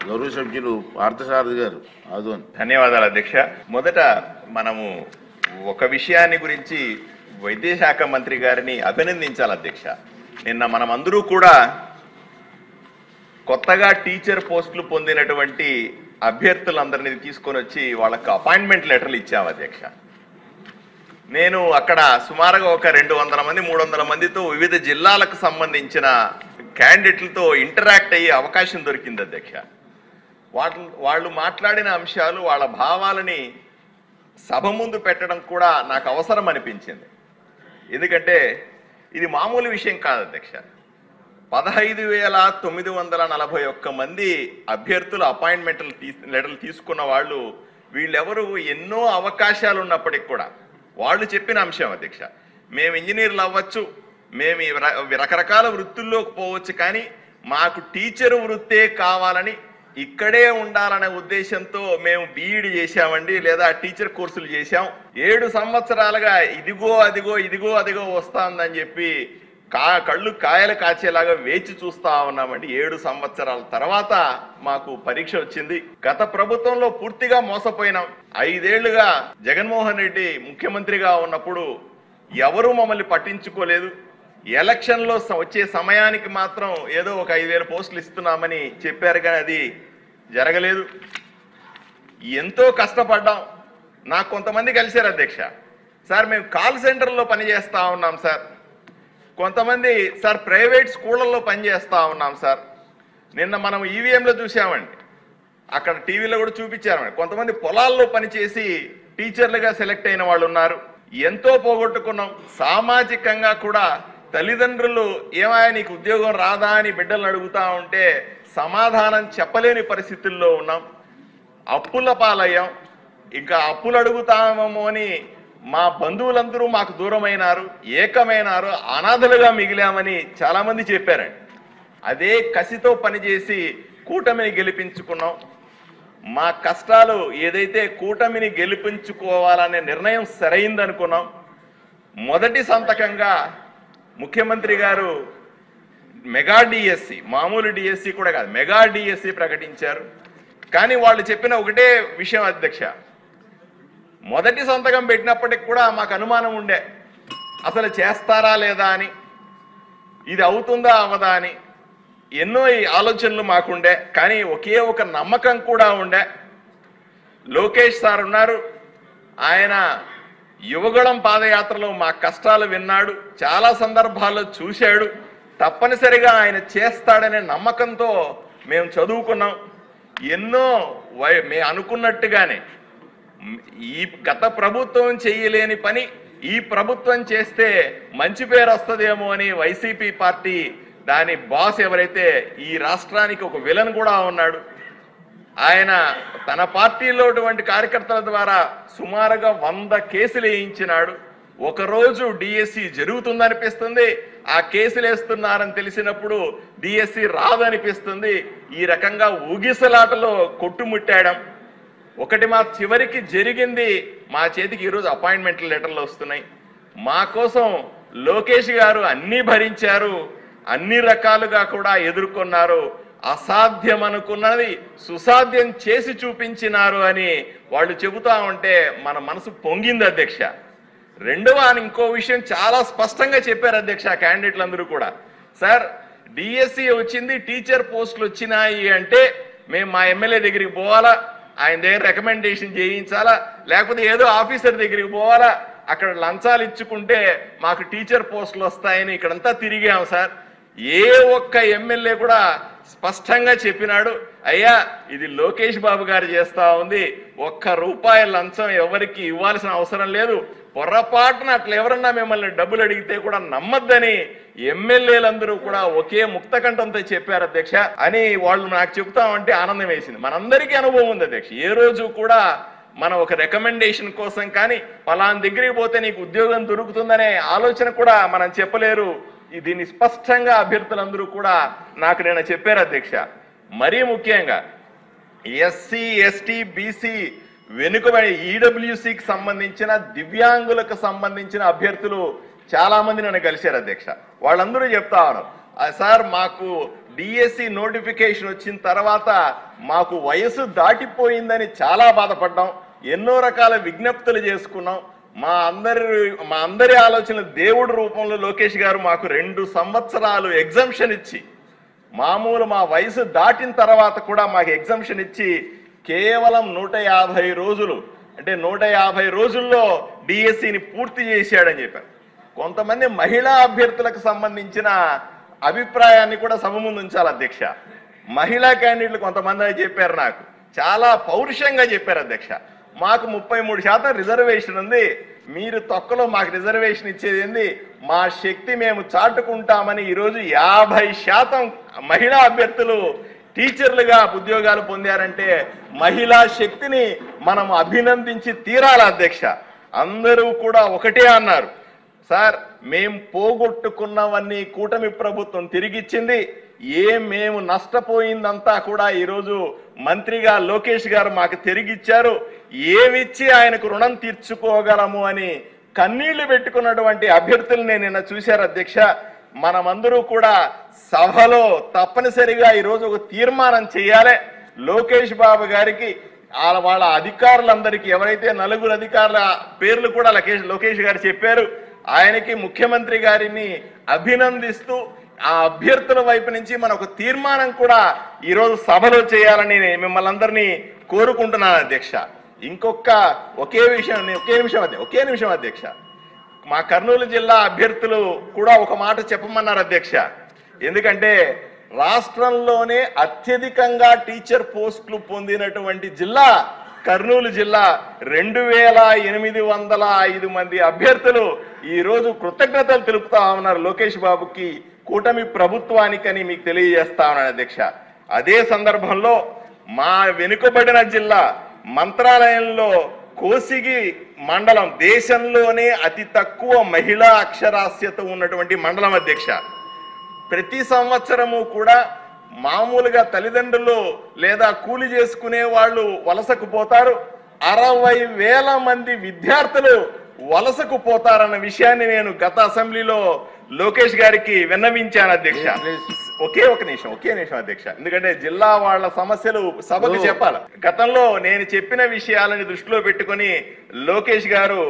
గౌరవ సభ్యులు పార్థసారథి గారు ఆదోన్. ధన్యవాదాలు అధ్యక్ష. మొదట మనము ఒక విషయాన్ని గురించి వైద్య శాఖ మంత్రి గారిని అభినందించాలి అధ్యక్ష. నిన్న మనమందరూ కూడా కొత్తగా టీచర్ పోస్టులు పొందినటువంటి అభ్యర్థులందరినీ తీసుకొని వచ్చి వాళ్ళకు అపాయింట్మెంట్ లెటర్లు ఇచ్చాము అధ్యక్ష. నేను అక్కడ సుమారుగా ఒక 200 మంది 300 మందితో వివిధ జిల్లాలకు సంబంధించిన క్యాండిడేట్లతో ఇంటరాక్ట్ అయ్యే అవకాశం దొరికింది అధ్యక్ష. వాళ్ళు మాట్లాడిన అంశాలు వాళ్ళ భావాలని సభ ముందు పెట్టడం కూడా నాకు అవసరం అనిపించింది. ఎందుకంటే ఇది మామూలు విషయం కాదు అధ్యక్ష. 15,941 మంది అభ్యర్థులు అపాయింట్మెంట్ లెటర్లు తీసుకున్న వాళ్ళు వీళ్ళెవరు ఎన్నో అవకాశాలు ఉన్నప్పటికి కూడా వాళ్ళు చెప్పిన అంశం అధ్యక్ష, మేము ఇంజనీర్లు అవ్వచ్చు, మేము రకరకాల వృత్తుల్లోకి పోవచ్చు, కానీ మాకు టీచర్ వృత్తే కావాలని ఇక్కడే ఉండాలనే ఉద్దేశంతో మేము బీఈడి చేశామండి, లేదా టీచర్ కోర్సులు చేశాం. 7 సంవత్సరాలుగా ఇదిగో అదిగో ఇదిగో అదిగో వస్తుందని చెప్పి కళ్ళు కాయలు కాచేలాగా వేచి చూస్తా ఉన్నామండి. 7 సంవత్సరాల తర్వాత మాకు పరీక్ష వచ్చింది. గత ప్రభుత్వంలో పూర్తిగా మోసపోయినాం. 5 ఏళ్లుగా జగన్మోహన్ రెడ్డి ముఖ్యమంత్రిగా ఉన్నప్పుడు ఎవరూ మమ్మల్ని పట్టించుకోలేదు. ఎలక్షన్లో వచ్చే సమయానికి మాత్రం ఏదో ఒక 5,000 పోస్టులు ఇస్తున్నామని చెప్పారు, కానీ అది జరగలేదు. ఎంతో కష్టపడ్డాం. నాకు కొంతమంది కలిశారు అధ్యక్ష, సార్ మేము కాల్ సెంటర్లో పనిచేస్తా ఉన్నాం సార్, కొంతమంది సార్ ప్రైవేట్ స్కూళ్ళల్లో పనిచేస్తా ఉన్నాం సార్. నిన్న మనం ఈవీఎంలో చూసామండి, అక్కడ టీవీలో కూడా చూపించామండి, కొంతమంది పొలాల్లో పనిచేసి టీచర్లుగా సెలెక్ట్ అయిన వాళ్ళు ఉన్నారు. ఎంతో పోగొట్టుకున్నాం. సామాజికంగా కూడా తల్లిదండ్రులు ఏమాయా నీకు ఉద్యోగం రాదా అని బిడ్డలను అడుగుతా ఉంటే సమాధానం చెప్పలేని పరిస్థితుల్లో ఉన్నాం. అప్పుల పాలయ్యాం. ఇంకా అప్పులు అడుగుతామేమో అని మా బంధువులందరూ మాకు దూరమైనారు, ఏకమైనారు, అనాథలుగా మిగిలామని చాలా మంది చెప్పారండి. అదే కసితో పనిచేసి కూటమిని గెలిపించుకున్నాం. మా కష్టాలు ఏదైతే కూటమిని గెలిపించుకోవాలనే నిర్ణయం సరైందనుకున్నాం. మొదటి సంతకంగా ముఖ్యమంత్రి గారు మెగా డిఎస్సి, మామూలు డిఎస్సి కూడా కాదు, మెగా డిఎస్సి ప్రకటించారు. కానీ వాళ్ళు చెప్పిన ఒకటే విషయం అధ్యక్ష, మొదటి సంతకం పెట్టినప్పటికి కూడా మాకు అనుమానం ఉండే, అసలు చేస్తారా లేదా అని, ఇది అవుతుందా అవదా అని ఎన్నో ఆలోచనలు మాకుండే. కానీ ఒకే ఒక నమ్మకం కూడా ఉండే. లోకేష్ సార్ ఉన్నారు, ఆయన యువగళం పాదయాత్రలో మా కష్టాలు విన్నాడు, చాలా సందర్భాల్లో చూశాడు, తప్పనిసరిగా ఆయన చేస్తాడనే నమ్మకంతో మేము చదువుకున్నాం. ఎన్నో మేము అనుకున్నట్టుగానే ఈ గత ప్రభుత్వం చేయలేని పని ఈ ప్రభుత్వం చేస్తే మంచి పేరు వస్తుందేమో అని వైసీపీ పార్టీ దాని బాస్ ఎవరైతే ఈ రాష్ట్రానికి ఒక విలన్ కూడా ఉన్నాడు, ఆయన తన పార్టీలో కార్యకర్తల ద్వారా సుమారుగా 100 కేసులు వేయించినాడు. ఒకరోజు డిఎస్సి జరుగుతుందనిపిస్తుంది, ఆ కేసులు వేస్తున్నారని తెలిసినప్పుడు డిఎస్సి రాదనిపిస్తుంది. ఈ రకంగా ఊగిసలాటలో కొట్టుముట్టాడం. ఒకటి మా చివరికి జరిగింది, మా చేతికి ఈరోజు అపాయింట్మెంట్ లెటర్లు వస్తున్నాయి. మా కోసం లోకేష్ గారు అన్నీ భరించారు, అన్ని రకాలుగా కూడా ఎదుర్కొన్నారు. అసాధ్యం అనుకున్నది సుసాధ్యం చేసి చూపించినారు అని వాళ్ళు చెబుతా ఉంటే మన మనసు పొంగింది అధ్యక్ష. రెండవ ఇంకో విషయం చాలా స్పష్టంగా చెప్పారు అధ్యక్ష క్యాండిడేట్లందరూ కూడా, సార్ డిఎస్సి వచ్చింది, టీచర్ పోస్టులు వచ్చినాయి అంటే మేము మా ఎమ్మెల్యే దగ్గరికి పోవాలా, ఆయన దగ్గర రికమెండేషన్ చేయించాలా, లేకపోతే ఏదో ఆఫీసర్ దగ్గరికి పోవాలా, అక్కడ లంచాలు ఇచ్చుకుంటే మాకు టీచర్ పోస్టులు వస్తాయని ఇక్కడంతా తిరిగాం సార్. ఏ ఒక్క ఎమ్మెల్యే కూడా స్పష్టంగా చెప్పినాడు, అయ్యా ఇది లోకేష్ బాబు గారు చేస్తా ఉంది, ₹1 లంచం ఎవరికి ఇవ్వాల్సిన అవసరం లేదు, పొరపాటున అట్లా ఎవరన్నా మిమ్మల్ని డబ్బులు అడిగితే కూడా నమ్మద్దని ఎమ్మెల్యేలందరూ కూడా ఒకే ముక్తకంఠంతో చెప్పారు అధ్యక్ష అని వాళ్ళు నాకు చెబుతామంటే ఆనందం వేసింది. మనందరికీ అనుభవం ఉంది అధ్యక్ష. ఏ రోజు కూడా మనం ఒక రికమెండేషన్ కోసం కానీ పలానా దగ్గరికి పోతే నీకు ఉద్యోగం దొరుకుతుందనే ఆలోచన కూడా మనం చెప్పలేరు. దీన్ని స్పష్టంగా అభ్యర్థులందరూ కూడా నాకు నేను చెప్పారు అధ్యక్ష. మరీ ముఖ్యంగా ఎస్సీ ఎస్టీ బీసీ వెనుకబడి ఈడబ్ల్యూసీకి సంబంధించిన దివ్యాంగులకు సంబంధించిన అభ్యర్థులు చాలా మంది నన్ను కలిశారు అధ్యక్ష. వాళ్ళందరూ చెప్తా ఉన్నారు, సార్ మాకు డిఎస్సి నోటిఫికేషన్ వచ్చిన తర్వాత మాకు వయసు దాటిపోయిందని చాలా బాధపడ్డాం. ఎన్నో రకాల విజ్ఞప్తులు చేసుకున్నాం. మా అందరి ఆలోచన దేవుడి రూపంలో లోకేష్ గారు మాకు 2 సంవత్సరాలు ఎగ్జంప్షన్ ఇచ్చి, మా వయసు దాటిన తర్వాత కూడా మాకు ఎగ్జంప్షన్ ఇచ్చి కేవలం 150 రోజులు, అంటే 150 రోజుల్లో డిఎస్సిని పూర్తి చేశాడని చెప్పారు. కొంతమంది మహిళా అభ్యర్థులకు సంబంధించిన అభిప్రాయాన్ని కూడా సభ ముందు ఉంచాలి అధ్యక్ష. మహిళా క్యాండిడేట్లు కొంతమంది చెప్పారు, నాకు చాలా పౌరుషంగా చెప్పారు అధ్యక్ష, మాకు 33% రిజర్వేషన్ ఉంది, మీరు తొక్కలో మాకు రిజర్వేషన్ ఇచ్చేది ఏంది, మా శక్తి మేము చాటుకుంటామని ఈరోజు 50% మహిళా అభ్యర్థులు టీచర్లుగా ఉద్యోగాలు పొందారంటే మహిళా శక్తిని మనం అభినందించి తీరాలి అధ్యక్ష. అందరూ కూడా ఒకటే అన్నారు, సార్ మేము పోగొట్టుకున్నవన్నీ కూటమి ప్రభుత్వం తిరిగిచ్చింది, మేము నష్టపోయిందంతా కూడా ఈరోజు మంత్రిగా లోకేష్ గారు మాకు తిరిగిచ్చారు, ఏమిచ్చి ఆయనకు రుణం తీర్చుకోగలము అని కన్నీళ్లు పెట్టుకున్నటువంటి అభ్యర్థుల్ని నిన్న చూశారు అధ్యక్ష. మనమందరూ కూడా సభలో తప్పనిసరిగా ఈరోజు ఒక తీర్మానం చేయాలి. లోకేష్ బాబు గారికి వాళ్ళ అధికారులందరికీ, ఎవరైతే 4 అధికారుల పేర్లు కూడా లోకేష్ గారు చెప్పారు, ఆయనకి ముఖ్యమంత్రి గారిని అభినందిస్తూ ఆ అభ్యర్థుల వైపు నుంచి మన ఒక తీర్మానం కూడా ఈరోజు సభలో చేయాలని మిమ్మల్ని అందరినీ కోరుకుంటున్నాను అధ్యక్ష. ఒకే నిమిషం అధ్యక్ష, మా కర్నూలు జిల్లా అభ్యర్థులు కూడా ఒక మాట చెప్పమన్నారు అధ్యక్ష. ఎందుకంటే రాష్ట్రంలోనే అత్యధికంగా టీచర్ పోస్టులు పొందినటువంటి జిల్లా కర్నూలు జిల్లా. 2805 మంది అభ్యర్థులు ఈరోజు కృతజ్ఞతలు తెలుపుతా ఉన్నారు లోకేష్ బాబుకి, కూటమి ప్రభుత్వానికని మీకు తెలియజేస్తా ఉన్నాను అధ్యక్ష. అదే సందర్భంలో మా వెనుకబడిన జిల్లా మంత్రాలయంలో కోసిగి మండలం దేశంలోనే అతి తక్కువ మహిళా అక్షరాస్యత ఉన్నటువంటి మండలం అధ్యక్ష. ప్రతి సంవత్సరము కూడా మామూలుగా తల్లిదండ్రులు లేదా కూలి చేసుకునే వాళ్ళు వలసకు పోతారు, 60,000 మంది విద్యార్థులు వలసకు పోతారన్న విషయాన్ని నేను గత అసెంబ్లీలో లోకేష్ గారికి విన్నవించాను అధ్యక్ష. ఒకే నిమిషం అధ్యక్ష, ఎందుకంటే జిల్లా వాళ్ళ సమస్యలు సభకు చెప్పాలి. గతంలో నేను చెప్పిన విషయాలని దృష్టిలో పెట్టుకొని లోకేష్ గారు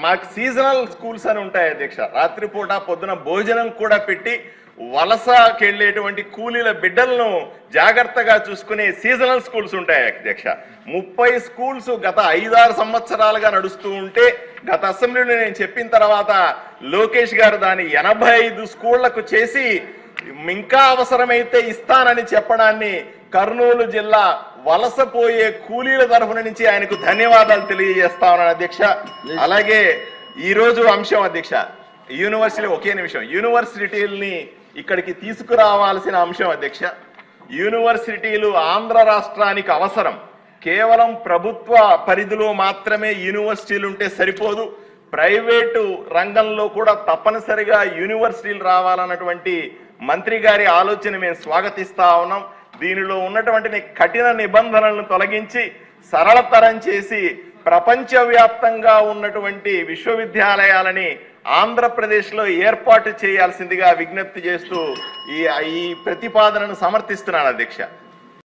మాకు సీజనల్ స్కూల్స్ అని ఉంటాయి అధ్యక్ష, రాత్రిపూట పొద్దున భోజనం కూడా పెట్టి వలసకి వెళ్ళేటువంటి కూలీల బిడ్డలను జాగ్రత్తగా చూసుకునే సీజనల్ స్కూల్స్ ఉంటాయి అధ్యక్ష. 30 స్కూల్స్ గత 5-6 సంవత్సరాలుగా నడుస్తూ ఉంటే గత అసెంబ్లీలో నేను చెప్పిన తర్వాత లోకేష్ గారు దాన్ని 85 స్కూళ్లకు చేసి ఇంకా అవసరమైతే ఇస్తానని చెప్పడాన్ని కర్నూలు జిల్లా వలసపోయే కూలీల తరఫున నుంచి ఆయనకు ధన్యవాదాలు తెలియజేస్తా ఉన్నాను అధ్యక్ష. అలాగే ఈరోజు అంశం అధ్యక్ష, యూనివర్సిటీలని ఇక్కడికి తీసుకురావాల్సిన అంశం అధ్యక్ష. యూనివర్సిటీలు ఆంధ్ర రాష్ట్రానికి అవసరం. కేవలం ప్రభుత్వ పరిధిలో మాత్రమే యూనివర్సిటీలు ఉంటే సరిపోదు, ప్రైవేటు రంగంలో కూడా తప్పనిసరిగా యూనివర్సిటీలు రావాలన్నటువంటి మంత్రి గారి ఆలోచన మేము స్వాగతిస్తా ఉన్నాం. దీనిలో ఉన్నటువంటి కఠిన నిబంధనలను తొలగించి సరళతరం చేసి ప్రపంచవ్యాప్తంగా ఉన్నటువంటి విశ్వవిద్యాలయాలని ఆంధ్రప్రదేశ్లో ఏర్పాటు చేయాల్సిందిగా విజ్ఞప్తి చేస్తూ ఈ ప్రతిపాదనను సమర్థిస్తున్నాను అధ్యక్ష.